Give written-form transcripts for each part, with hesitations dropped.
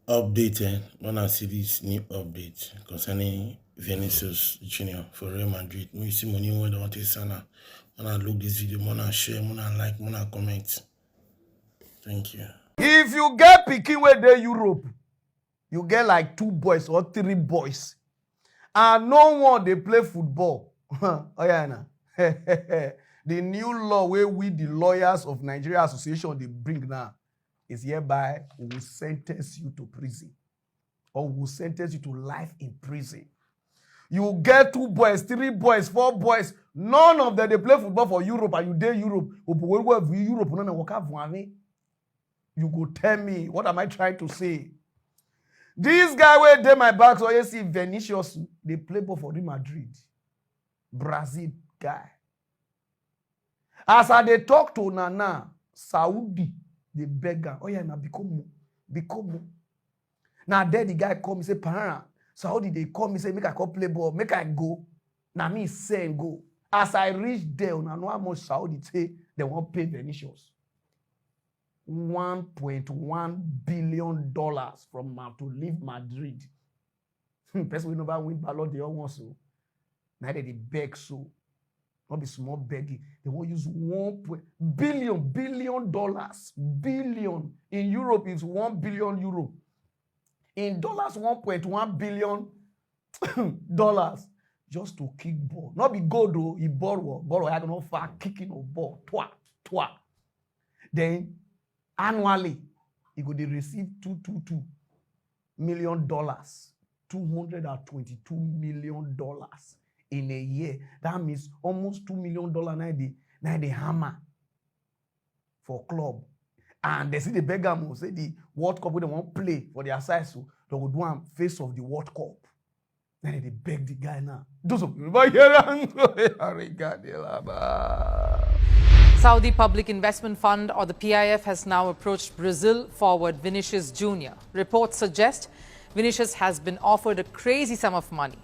updated when I see this new update concerning Vinicius Junior for Real Madrid. Me see money when I want to sana. When I look this video, when I share, when I like, when I comment. Thank you. If you get pikin wey dey Europe, you get like 2 boys or 3 boys, and no one dey play football. Oh yeah, na. The new law wey we the lawyers of Nigeria Association dey bring now is hereby we will sentence you to prison, or we will sentence you to life in prison. You get 2 boys, 3 boys, 4 boys, none of them dey play football for Europe, and you dey Europe. Europe no na waka vuame. You go tell me, what am I trying to say? This guy wey dey my back, so you see Vinicius, dey play ball for Real Madrid, Brazil guy. As I dey talk to Nana, Saudi, they beg am. Oh yeah, na become. Now there the guy call me say, Parent, Saudi they call me say, make I come play ball, make I go. Now me say go. As I reach there, I know how much Saudi say they won't pay Vinicius. $1.1 billion from to leave Madrid. Person will never win Ballon d'Or want so. Now they beg so. Not be small begging. They won't use $1 billion. Billion. In Europe is 1 billion euro. In dollars, $1.1 billion just to kick ball. Not be gold though, he ball I don't know far kicking a ball. Twa. Then annually, he could receive $222 million, $222 million in a year. That means almost $2 million now they hammer for club. And they see the Bergamo, say the World Cup, they won't play for their side, so they would do face of the World Cup. Then they beg the guy now. Do something. Saudi Public Investment Fund, or the PIF, has now approached Brazil forward Vinicius Junior. Reports suggest Vinicius has been offered a crazy sum of money.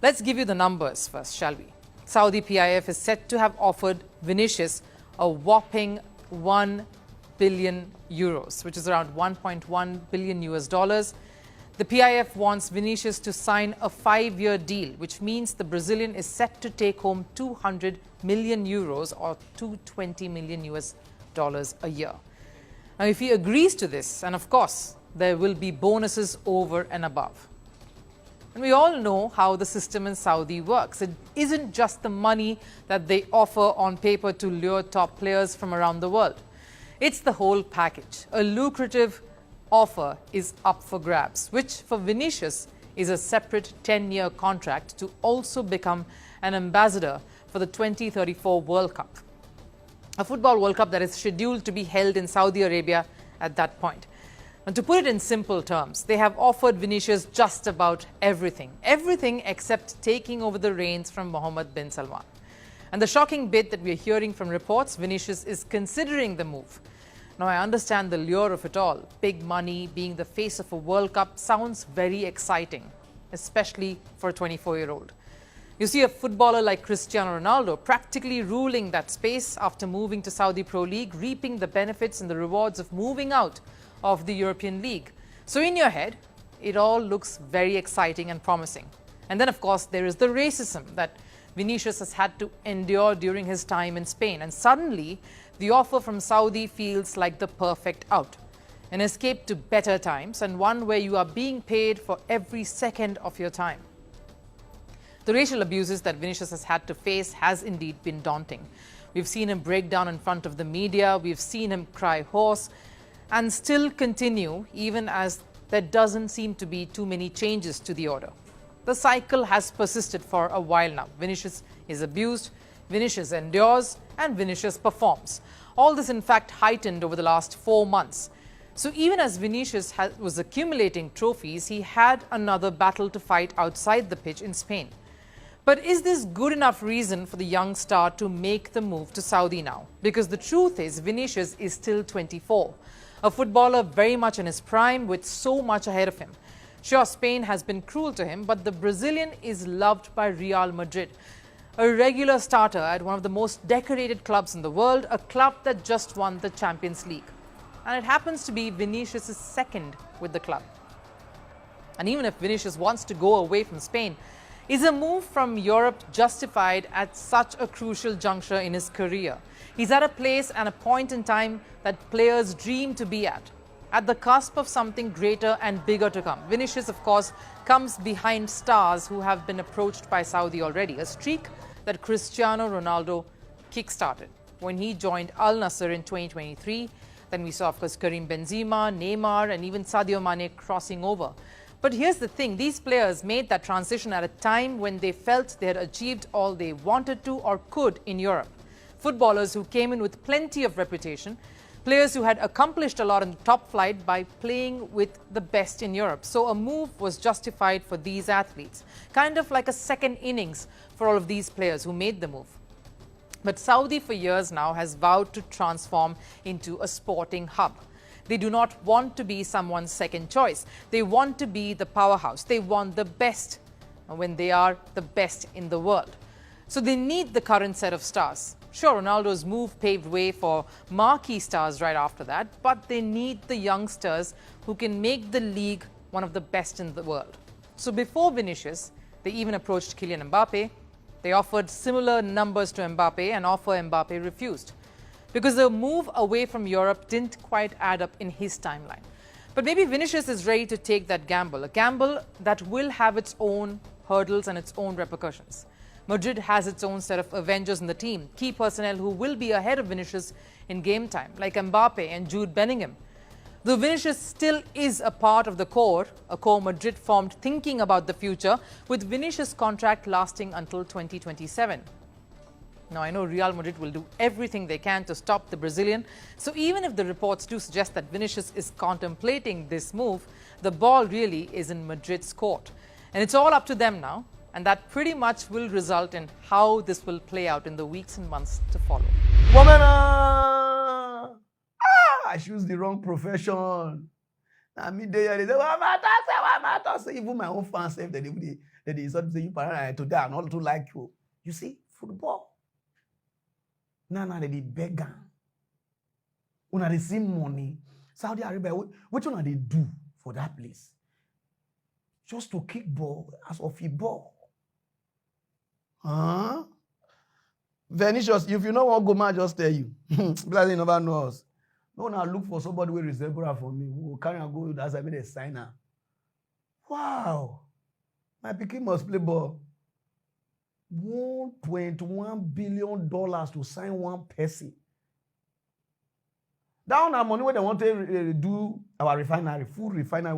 Let's give you the numbers first, shall we? Saudi PIF is said to have offered Vinicius a whopping 1 billion euros, which is around 1.1 billion US dollars. The PIF wants Vinicius to sign a 5-year deal, which means the Brazilian is set to take home 200 million euros or 220 million US dollars a year. Now, if he agrees to this, and of course, there will be bonuses over and above. And we all know how the system in Saudi works. It isn't just the money that they offer on paper to lure top players from around the world. It's the whole package. A lucrative offer is up for grabs, which for Vinicius is a separate 10-year contract to also become an ambassador for the 2034 World Cup, a football World Cup that is scheduled to be held in Saudi Arabia at that point. And to put it in simple terms, they have offered Vinicius just about everything except taking over the reins from Mohammed bin Salman. And the shocking bit that we're hearing from reports, Vinicius is considering the move. Now, I understand the lure of it all. Big money, being the face of a World Cup sounds very exciting, especially for a 24-year-old. You see a footballer like Cristiano Ronaldo practically ruling that space after moving to Saudi Pro League, reaping the benefits and the rewards of moving out of the European League. So in your head, it all looks very exciting and promising. And then, of course, there is the racism that Vinicius has had to endure during his time in Spain. And suddenly, the offer from Saudi feels like the perfect out. An escape to better times, and one where you are being paid for every second of your time. The racial abuses that Vinicius has had to face has indeed been daunting. We've seen him break down in front of the media, we've seen him cry hoarse, and still continue even as there doesn't seem to be too many changes to the order. The cycle has persisted for a while now. Vinicius is abused, Vinicius endures, and Vinicius performs. All this, in fact, heightened over the last 4 months. So even as Vinicius was accumulating trophies, he had another battle to fight outside the pitch in Spain. But is this good enough reason for the young star to make the move to Saudi now? Because the truth is, Vinicius is still 24, a footballer very much in his prime with so much ahead of him. Sure, Spain has been cruel to him, but the Brazilian is loved by Real Madrid, a regular starter at one of the most decorated clubs in the world, a club that just won the Champions League. and it happens to be Vinicius' second with the club. And even if Vinicius wants to go away from Spain, is a move from Europe justified at such a crucial juncture in his career? He's at a place and a point in time that players dream to be at the cusp of something greater and bigger to come. Vinicius, of course, comes behind stars who have been approached by Saudi already, a streak that Cristiano Ronaldo kick-started when he joined Al Nassr in 2023. Then we saw, of course, Karim Benzema, Neymar, and even Sadio Mane crossing over. But here's the thing, these players made that transition at a time when they felt they had achieved all they wanted to or could in Europe. Footballers who came in with plenty of reputation, players who had accomplished a lot in the top flight by playing with the best in Europe. So a move was justified for these athletes, kind of like a second innings for all of these players who made the move. But Saudi for years now has vowed to transform into a sporting hub. They do not want to be someone's second choice. They want to be the powerhouse. They want the best when they are the best in the world. So they need the current set of stars. Sure, Ronaldo's move paved way for marquee stars right after that, but they need the youngsters who can make the league one of the best in the world. So before Vinicius, they even approached Kylian Mbappe. They offered similar numbers to Mbappe, and offer Mbappe refused, because the move away from Europe didn't quite add up in his timeline. But maybe Vinicius is ready to take that gamble, a gamble that will have its own hurdles and its own repercussions. Madrid has its own set of Avengers in the team, key personnel who will be ahead of Vinicius in game time, like Mbappe and Jude Bellingham. Though Vinicius still is a part of the core, a core Madrid formed thinking about the future, with Vinicius' contract lasting until 2027. Now, I know Real Madrid will do everything they can to stop the Brazilian, so even if the reports do suggest that Vinicius is contemplating this move, the ball really is in Madrid's court. And it's all up to them now, and that pretty much will result in how this will play out in the weeks and months to follow. Woman, I choose the wrong profession. I mean, they say, what matters? Even my own fans say that they say you paranoid today, I not to like you. You see, football. Now they beg. When they see money, Saudi Arabia, what one they do for that place? Just to kick ball as of a ball. Huh? Vinicius, if you know what Goma just tell you, because he never knows. No, now look for somebody who resemble her for me. Who will carry and go as I made a signer. Wow. My pikin must play ball. $1.1 billion to sign one person. That one money where they want to do our refinery, full refinery,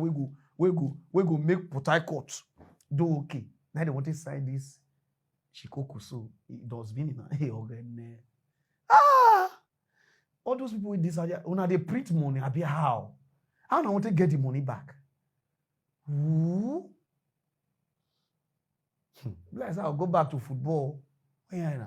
we go make Port Harcourt do okay. Now they want to sign this Shikoku, so it does mean all those people with this idea, when they print money, I be how? How do I want to get the money back? Ooh. Let's I'll go back to football. Yeah.